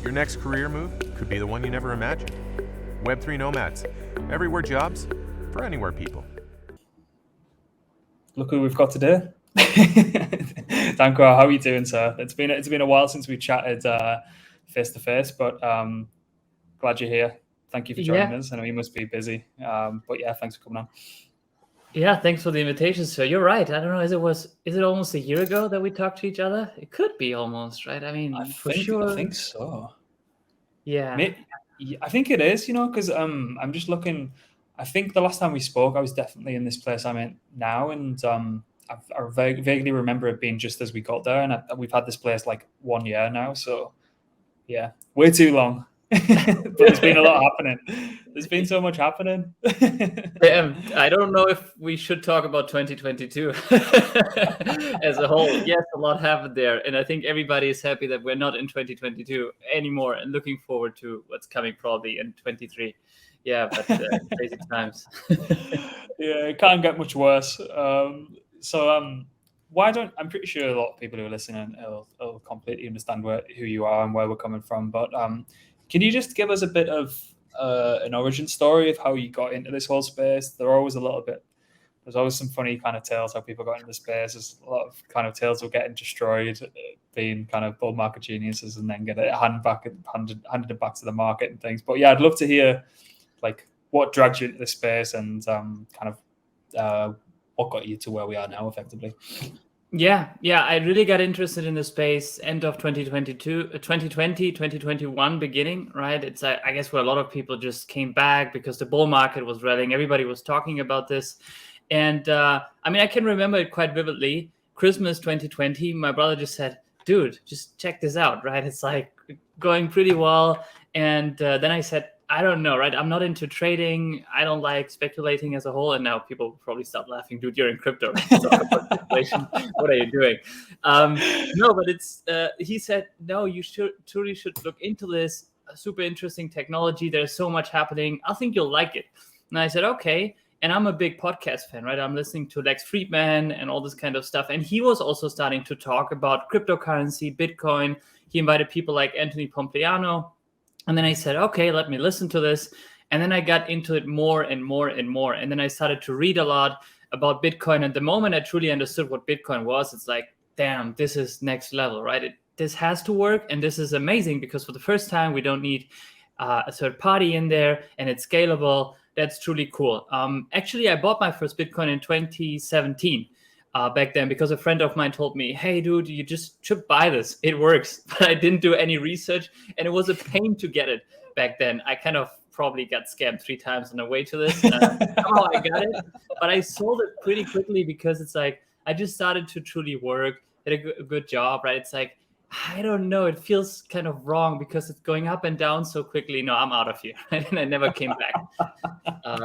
Your next career move could be the one you never imagined. Web3 nomads, everywhere jobs for anywhere people. Look who we've got today. Danko, how are you doing, sir? It's been a while since we chatted face to face, but glad you're here. Thank you for joining us. I know you must be busy, but yeah, thanks for coming on. Yeah, thanks for the invitation, sir. You're right. I don't know, is it almost a year ago that we talked to each other? It could be almost, right? I mean, for sure. I think so. Yeah. I think it is, because I'm just looking. I think the last time we spoke, I was definitely in this place I'm in now, and I vaguely remember it being just as we got there, and we've had this place like 1 year now, so yeah, way too long. But there's been a lot happening. There's been so much happening. I don't know if we should talk about 2022 as a whole. Yes, a lot happened there, and I think everybody is happy that we're not in 2022 anymore and looking forward to what's coming probably in 23. Yeah, but crazy times. Yeah, it can't get much worse. Why don't, I'm pretty sure a lot of people who are listening will completely understand who you are and where we're coming from, but can you just give us a bit of an origin story of how you got into this whole space? There's always some funny kind of tales how people got into the space. There's a lot of kind of tales of getting destroyed, being kind of bull market geniuses, and then get it handed it back to the market and things. But yeah, I'd love to hear like what dragged you into this space and what got you to where we are now, effectively. Yeah, I really got interested in the space end of 2020, 2021 beginning, right? It's, I guess, where a lot of people just came back because the bull market was rallying. Everybody was talking about this. And I can remember it quite vividly. Christmas 2020, my brother just said, dude, just check this out, right? It's like going pretty well. And then I said, I don't know, right? I'm not into trading. I don't like speculating as a whole. And now people probably start laughing, dude, you're in crypto. What are you doing? No, but it's, he said, no, you truly should look into this. Super interesting technology. There's so much happening. I think you'll like it. And I said, okay. And I'm a big podcast fan, right? I'm listening to Lex Friedman and all this kind of stuff. And he was also starting to talk about cryptocurrency, Bitcoin. He invited people like Anthony Pompliano. And then I said, okay, let me listen to this. And then I got into it more and more and more. And then I started to read a lot about Bitcoin. And the moment I truly understood what Bitcoin was, it's like, damn, this is next level, right? This has to work. And this is amazing because for the first time, we don't need a third party in there and it's scalable. That's truly cool. Actually, I bought my first Bitcoin in 2017. Back then, because a friend of mine told me, hey, dude, you just should buy this. It works. But I didn't do any research, and it was a pain to get it back then. I kind of probably got scammed 3 times on the way to this. Somehow I got it, but I sold it pretty quickly because it's like I just started to truly work, did a good job, right? It's like, I don't know. It feels kind of wrong because it's going up and down so quickly. No, I'm out of here. And I never came back.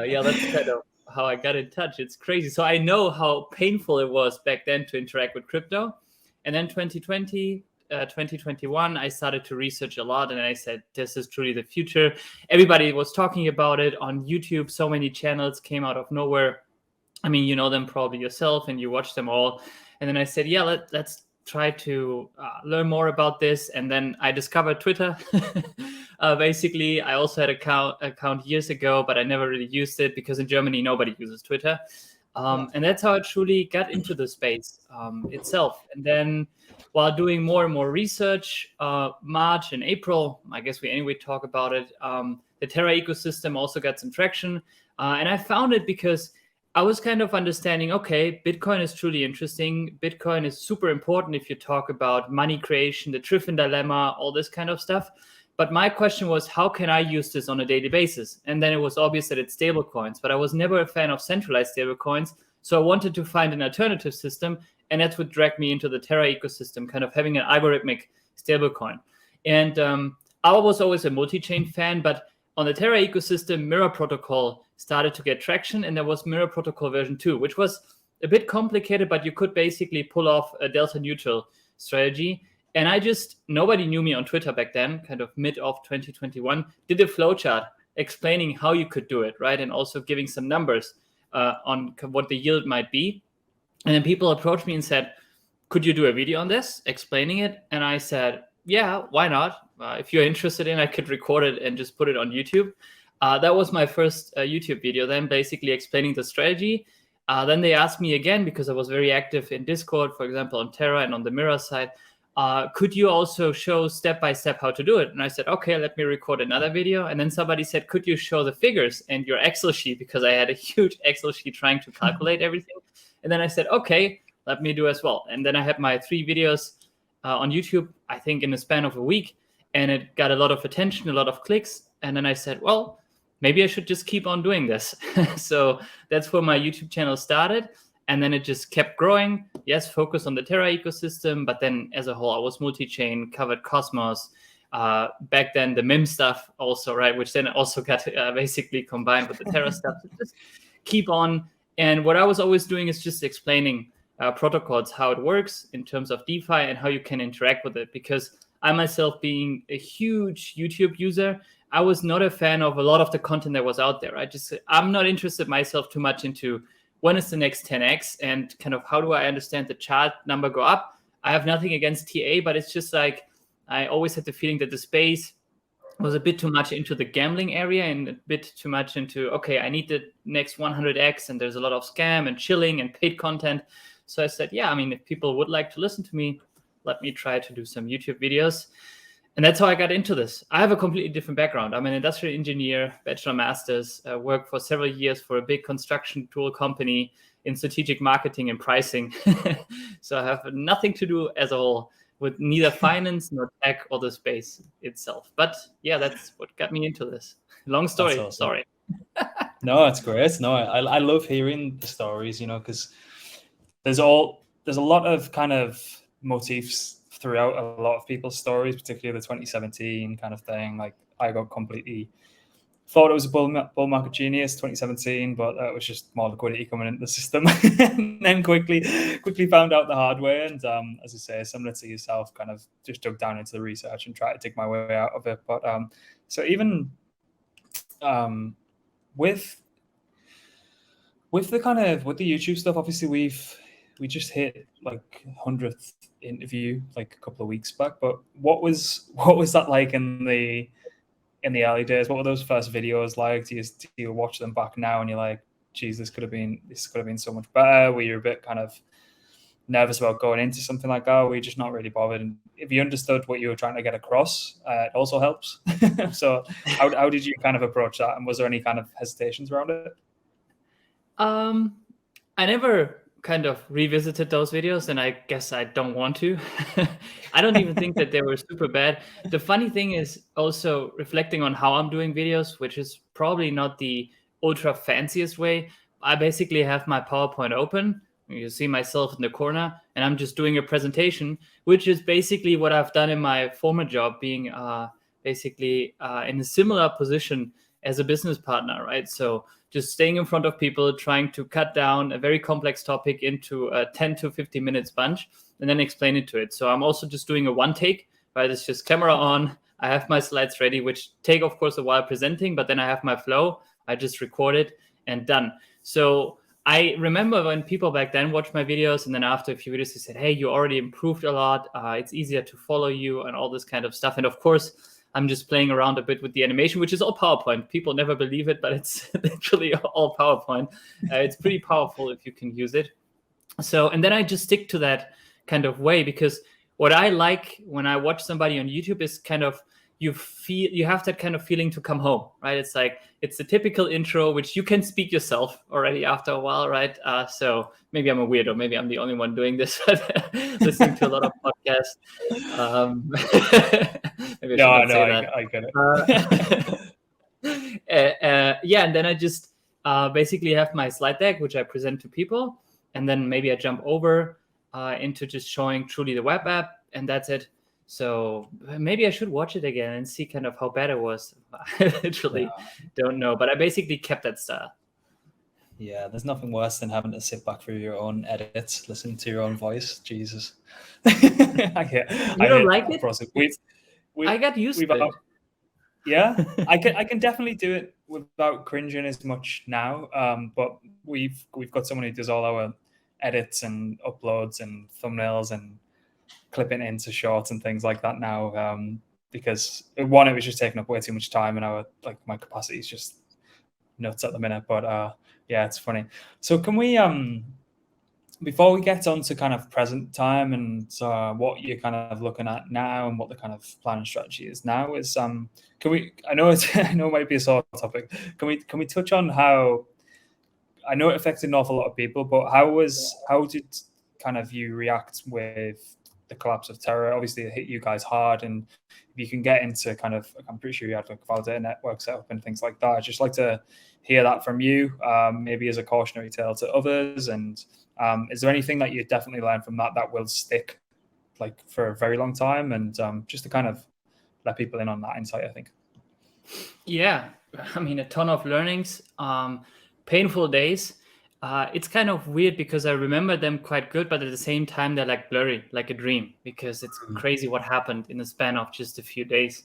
Yeah, that's kind of how I got in touch. It's crazy. So I know how painful it was back then to interact with crypto. And then 2020, 2021, I started to research a lot. And I said, this is truly the future. Everybody was talking about it on YouTube. So many channels came out of nowhere. I mean, you know them probably yourself and you watch them all. And then I said, yeah, let's try to learn more about this. And then I discovered Twitter. Basically, I also had an account years ago, but I never really used it because in Germany, nobody uses Twitter. And that's how I truly got into the space itself. And then while doing more and more research, March and April, I guess we anyway talk about it, the Terra ecosystem also got some traction. And I found it because I was kind of understanding, okay, Bitcoin is truly interesting. Bitcoin is super important if you talk about money creation, the Triffin dilemma, all this kind of stuff. But my question was, how can I use this on a daily basis? And then it was obvious that it's stable coins, but I was never a fan of centralized stable coins. So I wanted to find an alternative system. And that's what dragged me into the Terra ecosystem, kind of having an algorithmic stablecoin. And I was always a multi-chain fan, but on the Terra ecosystem, Mirror Protocol started to get traction. And there was Mirror Protocol version 2, which was a bit complicated, but you could basically pull off a delta neutral strategy. And nobody knew me on Twitter back then, kind of mid of 2021, did a flowchart explaining how you could do it, right? And also giving some numbers on what the yield might be. And then people approached me and said, could you do a video on this, explaining it? And I said, yeah, why not? If you're interested in, I could record it and just put it on YouTube. That was my first YouTube video, then basically explaining the strategy. Then they asked me again, because I was very active in Discord, for example, on Terra and on the Mirror side, could you also show step-by-step how to do it? And I said, okay, let me record another video. And then somebody said, could you show the figures and your Excel sheet? Because I had a huge Excel sheet trying to calculate everything. And then I said, okay, let me do as well. And then I had my 3 videos on YouTube, I think in the span of a week, and it got a lot of attention, a lot of clicks. And then I said, well, maybe I should just keep on doing this. So that's where my YouTube channel started. And then it just kept growing. Yes, focus on the Terra ecosystem, but then as a whole, I was multi-chain, covered Cosmos. Back then, the MIM stuff also, right, which then also got basically combined with the Terra stuff. So just keep on. And what I was always doing is just explaining protocols, how it works in terms of DeFi and how you can interact with it. Because I myself, being a huge YouTube user, I was not a fan of a lot of the content that was out there. I'm not interested myself too much into when is the next 10x and kind of how do I understand the chart number go up. I have nothing against TA, but it's just like I always had the feeling that the space was a bit too much into the gambling area and a bit too much into, okay, I need the next 100x and there's a lot of scam and chilling and paid content. So I said, yeah, I mean, if people would like to listen to me, let me try to do some YouTube videos. And that's how I got into this. I have a completely different background. I'm an industrial engineer, bachelor, master's, worked for several years for a big construction tool company in strategic marketing and pricing. So I have nothing to do as a whole with neither finance nor tech or the space itself. But yeah, that's what got me into this. Long story, Awesome. sorry. No, it's great. No, I love hearing the stories, you know, because there's a lot of kind of motifs throughout a lot of people's stories, particularly the 2017 kind of thing. Like I got completely thought it was a bull market genius 2017, but it was just more liquidity coming into the system, and then quickly found out the hard way. And as I say, similar to yourself, kind of just dug down into the research and tried to dig my way out of it. But so even with the YouTube stuff, obviously we just hit like 100th interview like a couple of weeks back. But what was that like in the early days? What were those first videos like? Do you watch them back now and you're like, geez, this could have been so much better? Were you a bit kind of nervous about going into something like that? Were you just not really bothered? And if you understood what you were trying to get across, it also helps. So how did you kind of approach that? And was there any kind of hesitations around it? I never kind of revisited those videos, and I guess I don't want to. I don't even think that they were super bad. The funny thing is also reflecting on how I'm doing videos, which is probably not the ultra fanciest way. I basically have my PowerPoint open. You see myself in the corner, and I'm just doing a presentation, which is basically what I've done in my former job, being basically in a similar position as a business partner, right? So just staying in front of people, trying to cut down a very complex topic into a 10 to 15 minutes bunch, and then explain it to it. So I'm also just doing a one take, right? It's just camera on. I have my slides ready, which take, of course, a while presenting, but then I have my flow. I just record it and done. So I remember when people back then watched my videos, and then after a few videos, they said, hey, you already improved a lot. It's easier to follow you and all this kind of stuff. And of course, I'm just playing around a bit with the animation, which is all PowerPoint. People never believe it, but it's literally all PowerPoint. It's pretty powerful if you can use it. So, and then I just stick to that kind of way, because what I like when I watch somebody on YouTube is kind of, you have that kind of feeling to come home, right? It's like, it's the typical intro, which you can speak yourself already after a while, right? So maybe I'm a weirdo. Maybe I'm the only one doing this, listening to a lot of podcasts. Maybe I get it. Yeah, and then I just basically have my slide deck, which I present to people. And then maybe I jump over into just showing truly the web app, and that's it. So maybe I should watch it again and see kind of how bad it was. I literally don't know, but I basically kept that style. Yeah, there's nothing worse than having to sit back through your own edits, listen to your own voice. Jesus. I don't like it? I got used to it. Yeah, I can definitely do it without cringing as much now. But we've got someone who does all our edits and uploads and thumbnails and clipping into shorts and things like that now, because one, it was just taking up way too much time, and my capacity is just nuts at the minute. But yeah, it's funny. So can we before we get on to kind of present time and what you're kind of looking at now and what the kind of plan and strategy is now, is can we? I know it might be a sore topic. Can we touch on how? I know it affected an awful lot of people, but how did kind of you react with the collapse of Terra? Obviously, it hit you guys hard, and if you can get into kind of, I'm pretty sure you had like Validator network set up and things like that. I'd just like to hear that from you, maybe as a cautionary tale to others. And is there anything that you definitely learned from that will stick like for a very long time? And just to kind of let people in on that insight, I think. Yeah, I mean, a ton of learnings, painful days. It's kind of weird because I remember them quite good, but at the same time, they're like blurry, like a dream, because it's crazy what happened in the span of just a few days.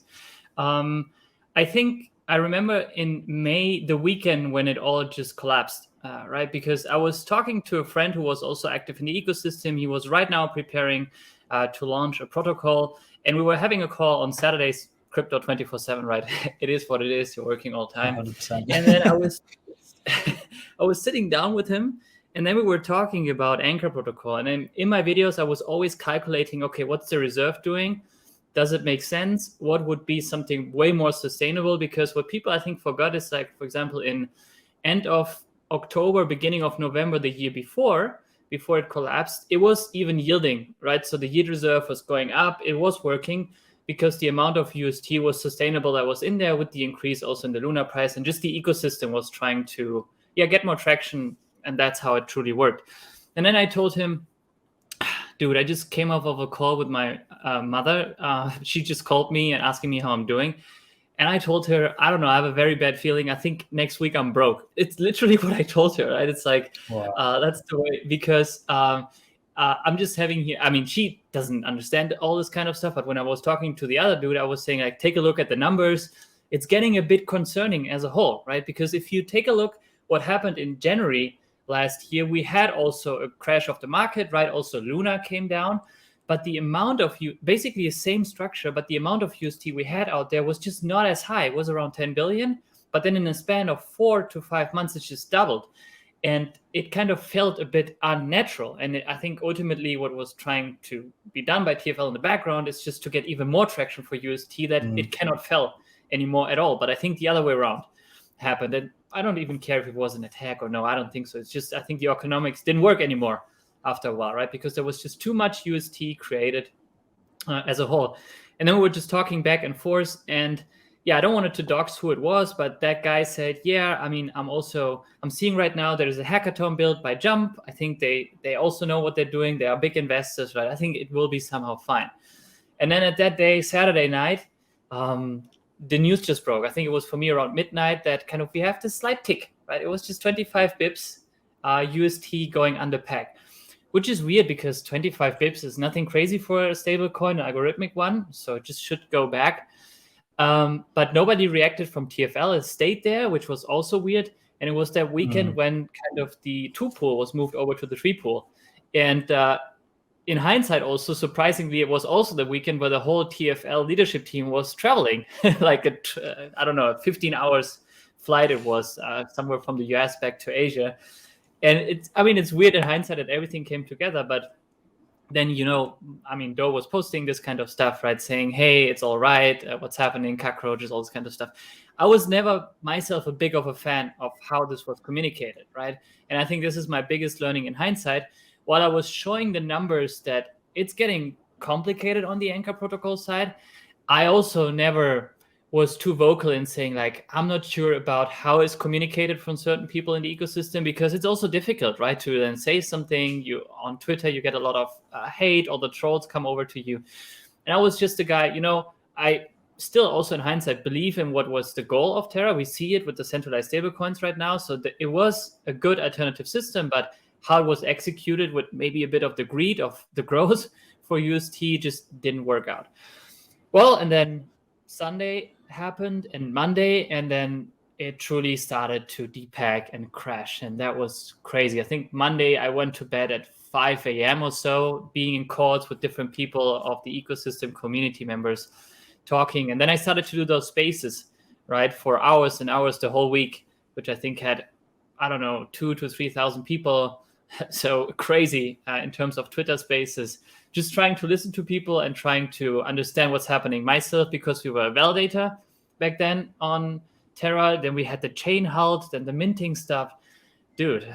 I think I remember in May, the weekend when it all just collapsed, right? Because I was talking to a friend who was also active in the ecosystem. He was right now preparing to launch a protocol, and we were having a call on Saturdays, crypto 24/7, right? It is what it is. You're working all the time. 100%. And then I was sitting down with him, and then we were talking about Anchor protocol. And then in my videos, I was always calculating, okay, what's the reserve doing? Does it make sense? What would be something way more sustainable? Because what people I think forgot is, like, for example, in end of October, beginning of November, the year before it collapsed, it was even yielding, right? So the yield reserve was going up. It was working because the amount of UST was sustainable that was in there with the increase also in the Luna price, and just the ecosystem was trying to get more traction, and that's how it truly worked. And then I told him, dude, I just came off of a call with my mother. She just called me and asking me how I'm doing. And I told her, I don't know, I have a very bad feeling. I think next week I'm broke. It's literally what I told her, right? It's like, wow. That's the way, because I'm just having here, I mean, she doesn't understand all this kind of stuff, but when I was talking to the other dude, I was saying, like, take a look at the numbers. It's getting a bit concerning as a whole, right? Because if you take a look what happened in January last year, we had also a crash of the market, right? Also Luna came down, but the amount of basically the same structure, but the amount of UST we had out there was just not as high. It was around 10 billion, but then in a span of 4 to 5 months, it just doubled. And it kind of felt a bit unnatural. And I think ultimately what was trying to be done by TFL in the background is just to get even more traction for UST, that it cannot fail anymore at all. But I think the other way around happened. And I don't even care if it was an attack or no, I don't think so. It's just, I think the economics didn't work anymore after a while, right? Because there was just too much UST created as a whole. And then we were just talking back and forth, and yeah, I don't want to dox who it was, but that guy said, yeah, I mean, I'm seeing right now there is a hackathon built by Jump. I think they also know what they're doing. They are big investors, right? I think it will be somehow fine. And then at that day, Saturday night, the news just broke. I think it was for me around midnight that kind of we have this slight tick, right? It was just 25 bips, UST going under peg, which is weird because 25 bips is nothing crazy for a stable coin, an algorithmic one. So it just should go back. But nobody reacted from TFL. It stayed there, which was also weird. And it was that weekend when kind of the 2 pool was moved over to the 3 pool. And in hindsight, also, surprisingly, it was also the weekend where the whole TFL leadership team was traveling, like a 15 hours flight. It was somewhere from the US back to Asia. And it's weird in hindsight that everything came together, but then, DYOR was posting this kind of stuff, right? Saying, hey, it's all right. What's happening? Cockroaches, all this kind of stuff. I was never myself a big of a fan of how this was communicated, right? And I think this is my biggest learning in hindsight. While I was showing the numbers that it's getting complicated on the Anchor protocol side, I also never was too vocal in saying, like, I'm not sure about how it's communicated from certain people in the ecosystem, because it's also difficult, right? To then say something, on Twitter, you get a lot of hate, all the trolls come over to you. And I was just a guy, I still also in hindsight believe in what was the goal of Terra. We see it with the centralized stablecoins right now. So it was a good alternative system, but how it was executed with maybe a bit of the greed of the growth for UST just didn't work out. Well, and then Sunday happened and Monday, and then it truly started to depeg and crash, and that was crazy. I think Monday I went to bed at 5 a.m. or so, being in calls with different people of the ecosystem community members talking. And then I started to do those spaces, right, for hours and hours the whole week, which I think had, I don't know, 2,000 to 3,000 people. So crazy in terms of Twitter spaces, just trying to listen to people and trying to understand what's happening myself, because we were a validator back then on Terra. Then we had the chain halt, then the minting stuff. Dude,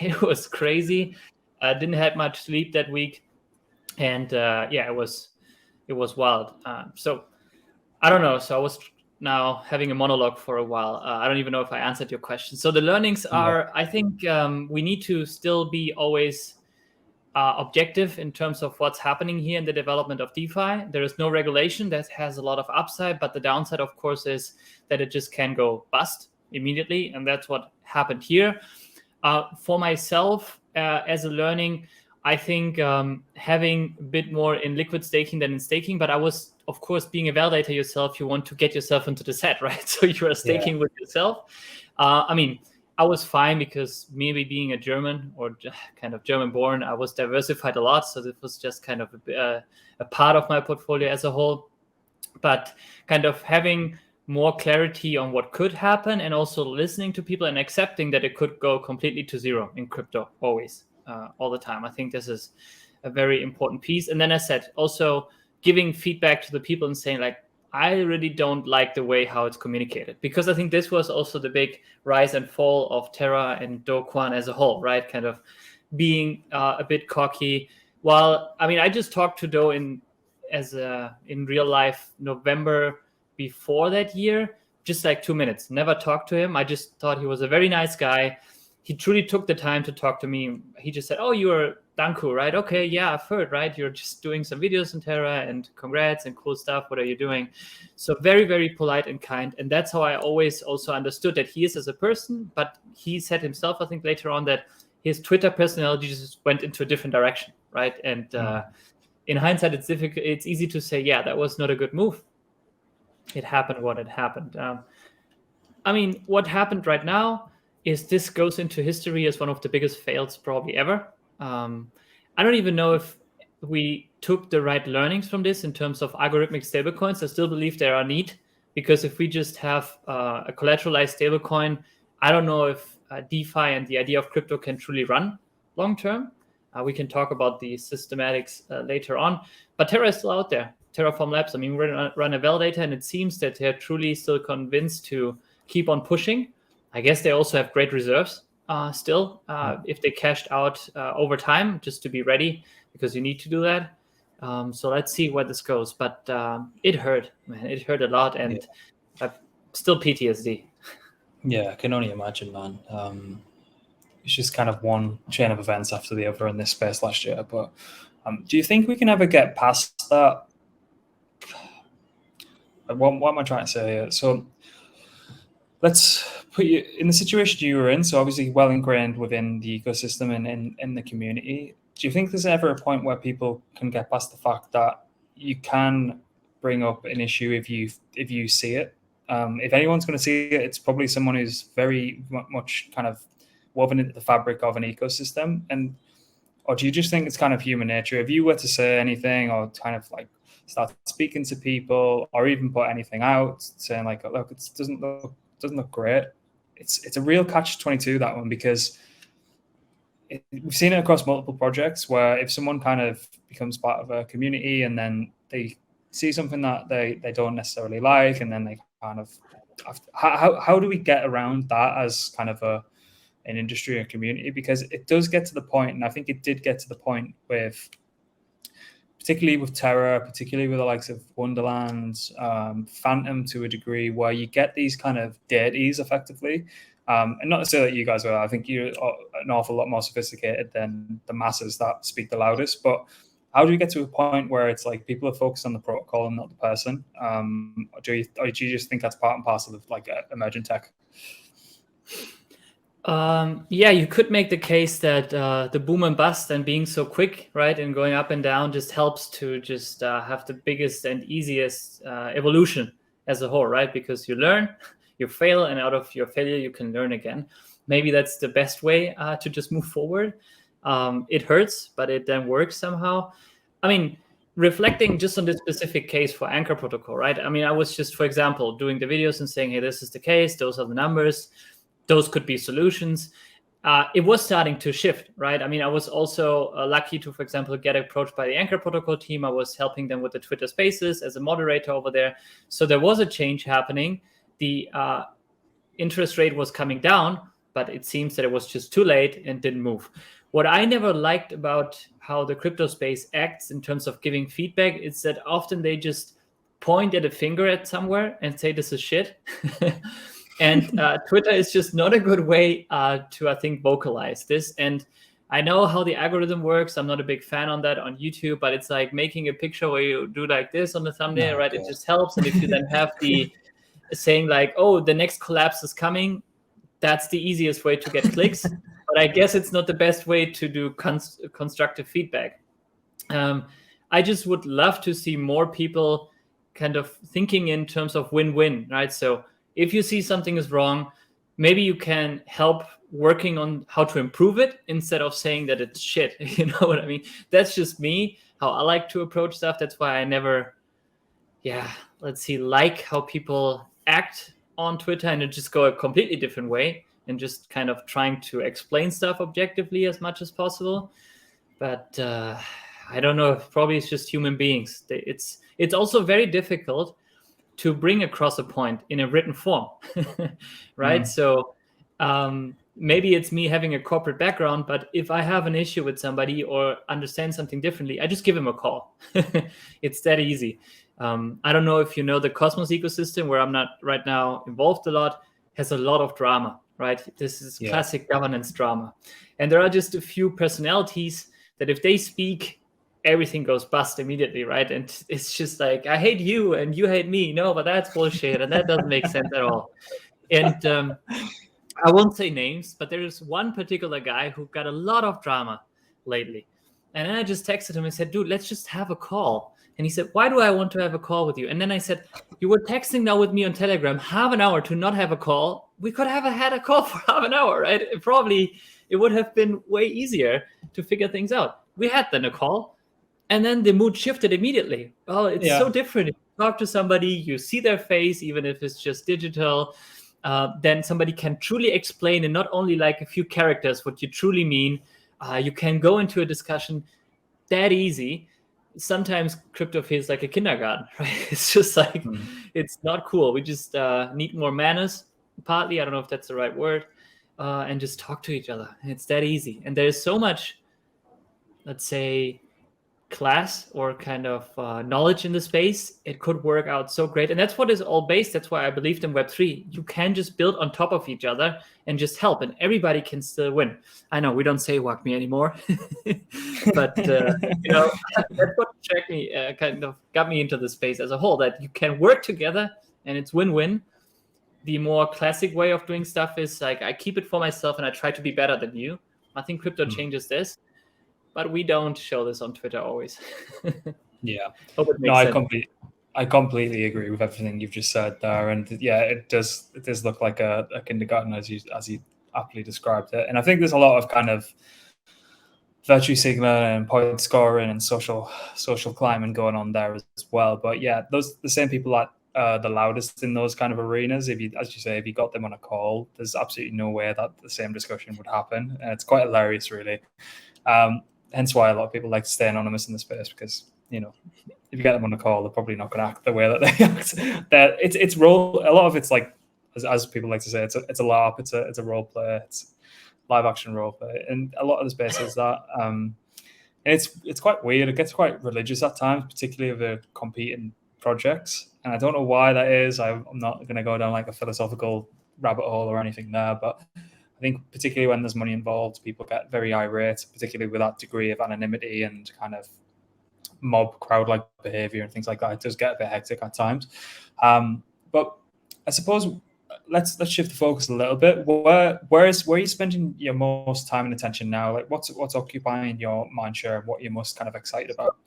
it was crazy. I didn't have much sleep that week. And it was wild. So I don't know. So I was now having a monologue for a while. I don't even know if I answered your question. So the learnings are, I think we need to still be always objective in terms of what's happening here in the development of DeFi. There is no regulation that has a lot of upside, but the downside, of course, is that it just can go bust immediately. And that's what happened here. For myself, as a learning, I think having a bit more in liquid staking than in staking, but I was, of course, being a validator yourself, you want to get yourself into the set, right? So you are staking with yourself. I mean, I was fine because maybe being a German or kind of German born, I was diversified a lot. So this was just kind of a part of my portfolio as a whole. But kind of having more clarity on what could happen and also listening to people and accepting that it could go completely to zero in crypto always, all the time. I think this is a very important piece. And then I said, also giving feedback to the people and saying like, I really don't like the way how it's communicated, because I think this was also the big rise and fall of Terra and Do Kwon as a whole, right? Kind of being a bit cocky. While, I mean, I just talked to Do in real life November before that year, just like 2 minutes, never talked to him. I just thought he was a very nice guy. He truly took the time to talk to me. He just said, oh, you're Danku, right? Okay, yeah, I've heard, right? You're just doing some videos in Terra and congrats and cool stuff. What are you doing? So very, very polite and kind. And that's how I always also understood that he is as a person, but he said himself, I think later on, that his Twitter personality just went into a different direction, right? And in hindsight, it's difficult. It's easy to say, yeah, that was not a good move. It happened what it happened. I mean, what happened right now is this goes into history as one of the biggest fails probably ever. I don't even know if we took the right learnings from this in terms of algorithmic stablecoins. I still believe there are need, because if we just have a collateralized stablecoin, I don't know if DeFi and the idea of crypto can truly run long term. We can talk about the systematics later on, but Terra is still out there. Terraform Labs, I mean, we're going to run a validator, and it seems that they're truly still convinced to keep on pushing. I guess they also have great reserves still, if they cashed out over time, just to be ready, because you need to do that. So let's see where this goes. But it hurt, man. It hurt a lot, and still PTSD. Yeah, I can only imagine, man. It's just kind of one chain of events after the other in this space last year. But do you think we can ever get past that? What am I trying to say here? So let's put you in the situation you were in. So obviously well ingrained within the ecosystem and in the community. Do you think there's ever a point where people can get past the fact that you can bring up an issue if you see it? If anyone's going to see it, it's probably someone who's very much kind of woven into the fabric of an ecosystem. Or do you just think it's kind of human nature? If you were to say anything or kind of like start speaking to people or even put anything out saying like, look, it doesn't look great. It's a real catch-22, that one, because we've seen it across multiple projects where if someone kind of becomes part of a community and then they see something that they don't necessarily like, and then they kind of how do we get around that as kind of an industry and community? Because it does get to the point, and I think it did get to the point with, particularly with Terra, particularly with the likes of Wonderland, Phantom to a degree, where you get these kind of deities effectively. And not to say that you guys are, I think you're an awful lot more sophisticated than the masses that speak the loudest. But how do you get to a point where it's like people are focused on the protocol and not the person? Or do you just think that's part and parcel of like emergent tech? Yeah, you could make the case that the boom and bust and being so quick, right, and going up and down just helps to just have the biggest and easiest evolution as a whole, right? Because you learn, you fail, and out of your failure, you can learn again. Maybe that's the best way to just move forward. It hurts, but it then works somehow. I mean, reflecting just on this specific case for Anchor Protocol, right? I mean, I was just, for example, doing the videos and saying, hey, this is the case, those are the numbers, those could be solutions. It was starting to shift, right? I mean, I was also lucky to, for example, get approached by the Anchor Protocol team. I was helping them with the Twitter Spaces as a moderator over there. So there was a change happening. The interest rate was coming down, but it seems that it was just too late and didn't move. What I never liked about how the crypto space acts in terms of giving feedback is that often they just point at a finger at somewhere and say, this is shit. And Twitter is just not a good way to, I think, vocalize this. And I know how the algorithm works. I'm not a big fan on that on YouTube, but it's like making a picture where you do like this on the thumbnail, right? It just helps. And if you then have the saying like, oh, the next collapse is coming, that's the easiest way to get clicks. But I guess it's not the best way to do constructive feedback. I just would love to see more people kind of thinking in terms of win-win, right? So if you see something is wrong, maybe you can help working on how to improve it instead of saying that it's shit. You know what I mean? That's just me, how I like to approach stuff. That's why I never, like how people act on Twitter and just go a completely different way and just kind of trying to explain stuff objectively as much as possible. But I don't know, probably it's just human beings. It's also very difficult to bring across a point in a written form, right? So maybe it's me having a corporate background, but if I have an issue with somebody or understand something differently, I just give him a call. It's that easy. I don't know if you know the Cosmos ecosystem, where I'm not right now involved a lot, has a lot of drama, right? This is classic governance drama. And there are just a few personalities that if they speak, everything goes bust immediately, right? And it's just like, I hate you and you hate me. No, but that's bullshit. And that doesn't make sense at all. And I won't say names, but there is one particular guy who got a lot of drama lately. And then I just texted him and said, dude, let's just have a call. And he said, why do I want to have a call with you? And then I said, you were texting now with me on Telegram, half an hour to not have a call. We could have had a call for half an hour, right? It would have been way easier to figure things out. We had then a call. And then the mood shifted immediately. Well, it's so different. If you talk to somebody, you see their face, even if it's just digital, then somebody can truly explain in not only like a few characters what you truly mean. You can go into a discussion that easy. Sometimes crypto feels like a kindergarten, right? It's just like, it's not cool. We just need more manners, partly. I don't know if that's the right word. And just talk to each other. It's that easy. And there's so much, let's say, class or kind of knowledge in the space. It could work out so great. And that's what is all based. That's why I believed in Web3. You can just build on top of each other and just help, and everybody can still win. I know we don't say "walk me" anymore, but that's what kind of got me into the space as a whole, that you can work together and it's win-win. The more classic way of doing stuff is like, I keep it for myself and I try to be better than you. I think crypto changes this. But we don't show this on Twitter always. I completely agree with everything you've just said there, and it does look like a kindergarten as you aptly described it. And I think there's a lot of kind of virtue signaling and point scoring and social climbing going on there as well. But the same people that the loudest in those kind of arenas, if you got them on a call, there's absolutely no way that the same discussion would happen, and it's quite hilarious, really. Hence why a lot of people like to stay anonymous in the space, because if you get them on a call, they're probably not going to act the way that they act. It's role. A lot of it's like, as people like to say, it's a LARP. It's a role play. It's live action role play, and a lot of the space is that. And it's quite weird. It gets quite religious at times, particularly with competing projects. And I don't know why that is. I'm not going to go down like a philosophical rabbit hole or anything there, but I think particularly when there's money involved, people get very irate, particularly with that degree of anonymity and kind of mob crowd-like behavior and things like that. It does get a bit hectic at times. But I suppose let's shift the focus a little bit. Where are you spending your most time and attention now? Like what's occupying your mind share and what you're most kind of excited about?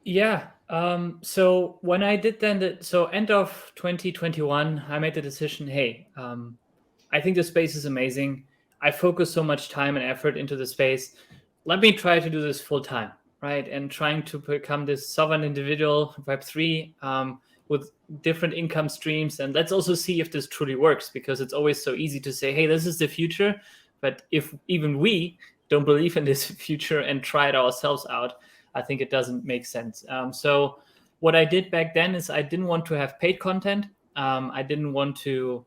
Yeah. So when I did then, end of 2021, I made the decision, hey, I think the space is amazing. I focus so much time and effort into the space. Let me try to do this full time, right? And trying to become this sovereign individual, Web3, with different income streams. And let's also see if this truly works, because it's always so easy to say, hey, this is the future. But if even we don't believe in this future and try it ourselves out, I think it doesn't make sense. So what I did back then is I didn't want to have paid content. I didn't want to,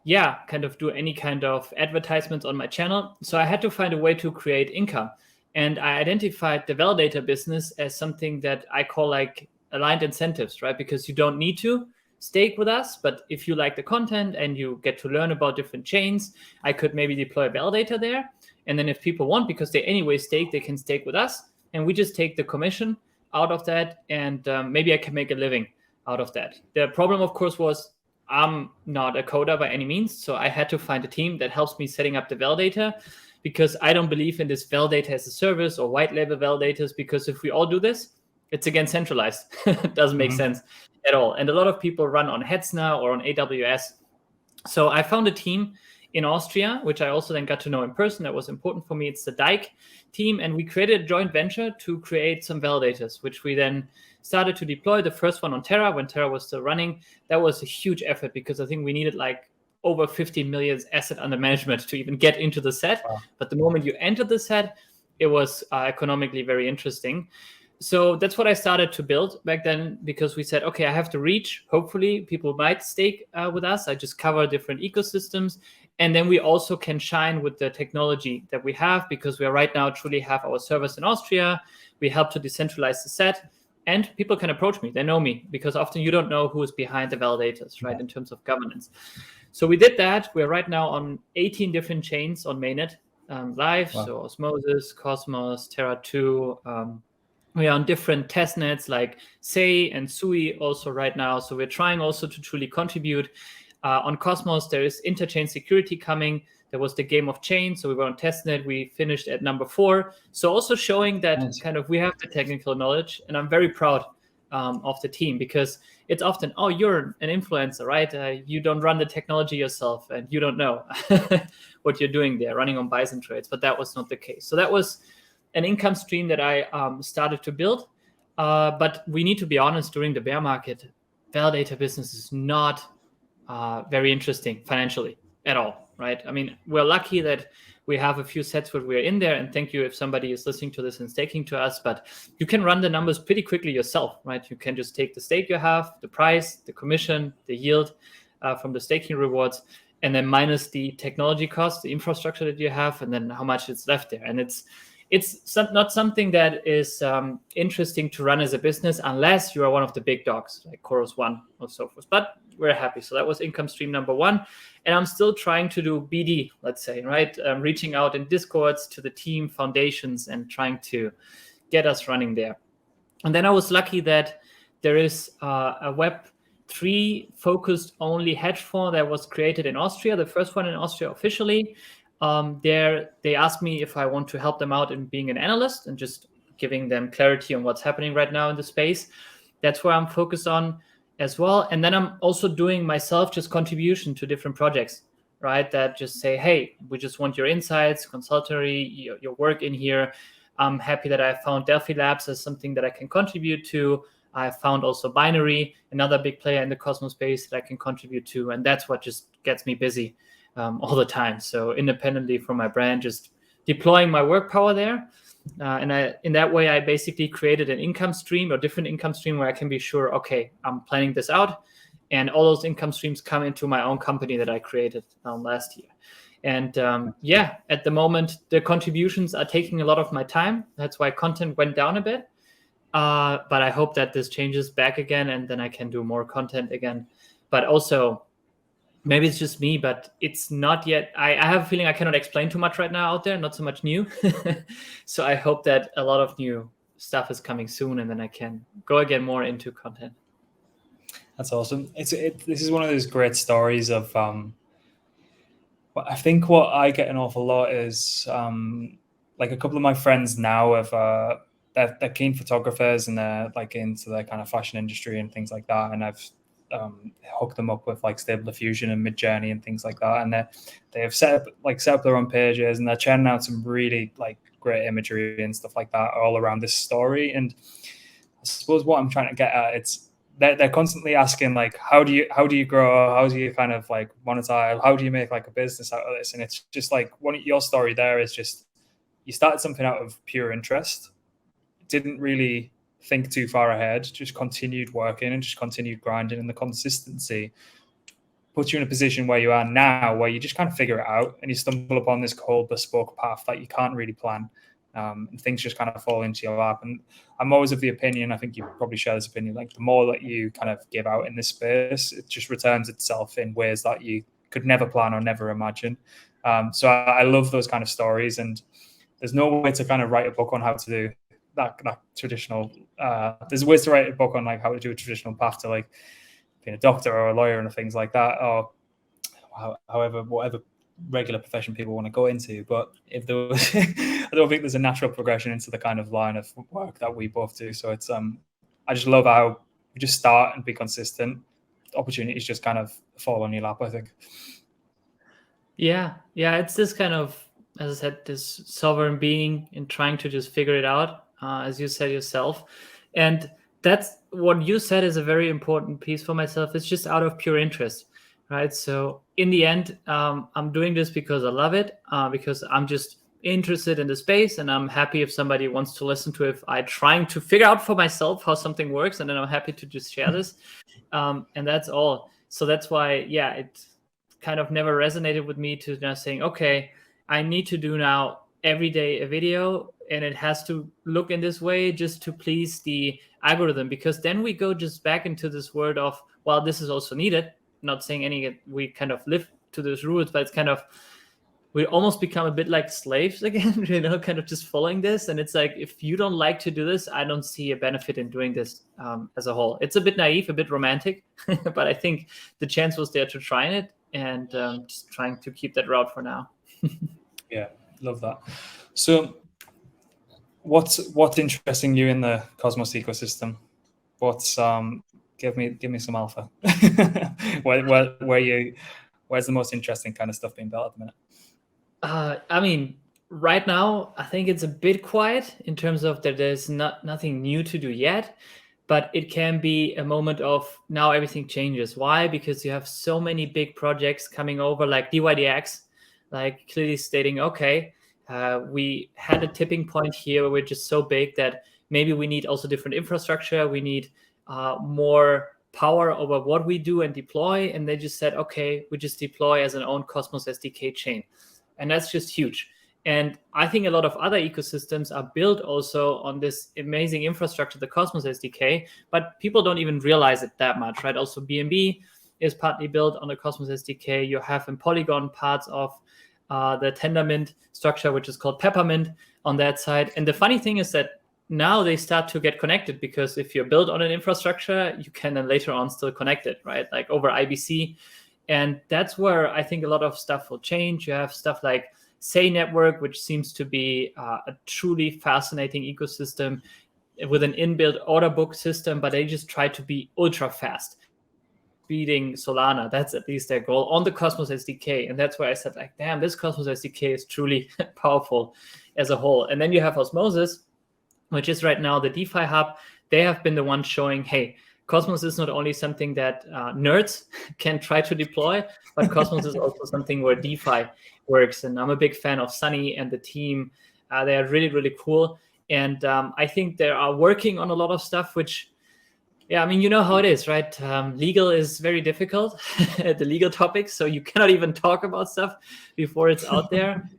kind of do any kind of advertisements on my channel. So I had to find a way to create income. And I identified the validator business as something that I call like aligned incentives, right? Because you don't need to stake with us, but if you like the content and you get to learn about different chains, I could maybe deploy a validator there. And then if people want, because they anyway stake, they can stake with us. And we just take the commission out of that. And maybe I can make a living out of that. The problem, of course, was I'm not a coder by any means. So I had to find a team that helps me setting up the validator, because I don't believe in this validator as a service or white label validators, because if we all do this, it's again centralized. It doesn't make sense at all. And a lot of people run on Heads now or on AWS. So I found a team in Austria, which I also then got to know in person. That was important for me. It's the DYOR team. And we created a joint venture to create some validators, which we then started to deploy. The first one on Terra, when Terra was still running. That was a huge effort, because I think we needed like over 15 million asset under management to even get into the set. Wow. But the moment you entered the set, it was economically very interesting. So that's what I started to build back then, because we said, okay, I have to reach. Hopefully people might stake with us. I just cover different ecosystems. And then we also can shine with the technology that we have, because we are right now truly have our servers in Austria. We help to decentralize the set, and people can approach me. They know me, because often you don't know who is behind the validators, right, in terms of governance. So we did that. We're right now on 18 different chains on mainnet live. Wow. So Osmosis, Cosmos, Terra 2. We are on different test nets like Sei and Sui also right now. So we're trying also to truly contribute. On Cosmos, there is interchain security coming. There was the game of chain. So we were on testnet. We finished at number 4. So also showing that kind of we have the technical knowledge. And I'm very proud of the team, because it's often, oh, you're an influencer, right? You don't run the technology yourself and you don't know what you're doing there, running on Bison trades. But that was not the case. So that was an income stream that I started to build. But we need to be honest, during the bear market, validator business is not very interesting financially at all, right? I mean, we're lucky that we have a few sets where we're in there, and thank you if somebody is listening to this and staking to us, but you can run the numbers pretty quickly yourself, right? You can just take the stake you have, the price, the commission, the yield from the staking rewards, and then minus the technology cost, the infrastructure that you have, and then how much it's left there. And it's not something that is interesting to run as a business unless you are one of the big dogs like Chorus One or so forth. But we're happy. So that was income stream number 1. And I'm still trying to do BD, let's say, right? Reaching out in Discords to the team, foundations, and trying to get us running there. And then I was lucky that there is a Web3 focused only hedge fund that was created in Austria, the first one in Austria officially. There, they asked me if I want to help them out in being an analyst and just giving them clarity on what's happening right now in the space. That's where I'm focused on as well. And then I'm also doing myself just contribution to different projects, right? That just say, hey, we just want your insights, consultancy, your work in here. I'm happy that I found Delphi Labs as something that I can contribute to. I found also Binary, another big player in the Cosmos space that I can contribute to. And that's what just gets me busy all the time. So independently from my brand, just deploying my work power there. And in that way, I basically created an income stream or different income stream where I can be sure, okay, I'm planning this out. And all those income streams come into my own company that I created last year. And at the moment, the contributions are taking a lot of my time. That's why content went down a bit. But I hope that this changes back again, and then I can do more content again. But also, maybe it's just me, but it's not yet. I have a feeling I cannot explain too much right now out there, not so much new. So I hope that a lot of new stuff is coming soon, and then I can go again more into content. That's awesome. This is one of those great stories of, I think what I get an awful lot is like a couple of my friends now have, they're keen photographers and they're like into the kind of fashion industry and things like that. And I've hook them up with like Stable Diffusion and Midjourney and things like that, and they have set up their own pages, and they're churning out some really like great imagery and stuff like that all around this story. And I suppose what I'm trying to get at, it's they're constantly asking like, how do you grow, how do you kind of like monetize, how do you make like a business out of this? And it's just like your story there is just, you started something out of pure interest, didn't really think too far ahead, just continued working and just continued grinding, and the consistency puts you in a position where you are now, where you just kind of figure it out and you stumble upon this whole bespoke path that you can't really plan, and things just kind of fall into your lap. And I'm always of the opinion, I think you probably share this opinion, like the more that you kind of give out in this space, it just returns itself in ways that you could never plan or never imagine. So I love those kind of stories, and there's no way to kind of write a book on how to do that traditional, there's ways to write a book on like how to do a traditional path to like being a doctor or a lawyer and things like that, or whatever regular profession people want to go into. But if there was, I don't think there's a natural progression into the kind of line of work that we both do. So it's I just love how we just start and be consistent. Opportunities just kind of fall on your lap, I think. Yeah, it's this kind of, as I said, this sovereign being and trying to just figure it out, as you said yourself. And that's what you said is a very important piece for myself. It's just out of pure interest, right? So in the end, I'm doing this because I love it, because I'm just interested in the space, and I'm happy if somebody wants to listen to it. If I'm trying to figure out for myself how something works, and then I'm happy to just share this. And that's all. So that's why, it kind of never resonated with me to now saying, okay, I need to do now every day a video, and it has to look in this way just to please the algorithm, because then we go just back into this world of, well, this is also needed. Not saying we kind of live to those rules, but it's kind of, we almost become a bit like slaves again, kind of just following this. And it's like, if you don't like to do this, I don't see a benefit in doing this as a whole. It's a bit naive, a bit romantic, but I think the chance was there to try it, and just trying to keep that route for now. Yeah, love that. So what's interesting you in the Cosmos ecosystem? What's give me some alpha. Where's the most interesting kind of stuff being built at the minute? I mean, right now I think it's a bit quiet in terms of that there's nothing new to do yet, but it can be a moment of now everything changes. Why? Because you have so many big projects coming over, like DYDX, like clearly stating, okay, we had a tipping point here where we're just so big that maybe we need also different infrastructure. We need more power over what we do and deploy. And they just said, okay, we just deploy as an own Cosmos SDK chain. And that's just huge. And I think a lot of other ecosystems are built also on this amazing infrastructure, the Cosmos SDK, but people don't even realize it that much, right? Also, BNB is partly built on the Cosmos SDK. You have in Polygon parts of the Tendermint structure, which is called Peppermint on that side. And the funny thing is that now they start to get connected, because if you're built on an infrastructure, you can then later on still connect it, right? Like over IBC. And that's where I think a lot of stuff will change. You have stuff like Say Network, which seems to be a truly fascinating ecosystem with an inbuilt order book system, but they just try to be ultra fast, beating Solana. That's at least their goal on the Cosmos SDK. And that's where I said, like, damn, this Cosmos SDK is truly powerful as a whole. And then you have Osmosis, which is right now the DeFi hub. They have been the ones showing, hey, Cosmos is not only something that nerds can try to deploy, but Cosmos is also something where DeFi works. And I'm a big fan of Sunny and the team. They are really, really cool. And I think they are working on a lot of stuff, which, I mean, you know how it is, right? Legal is very difficult, the legal topics. So you cannot even talk about stuff before it's out there.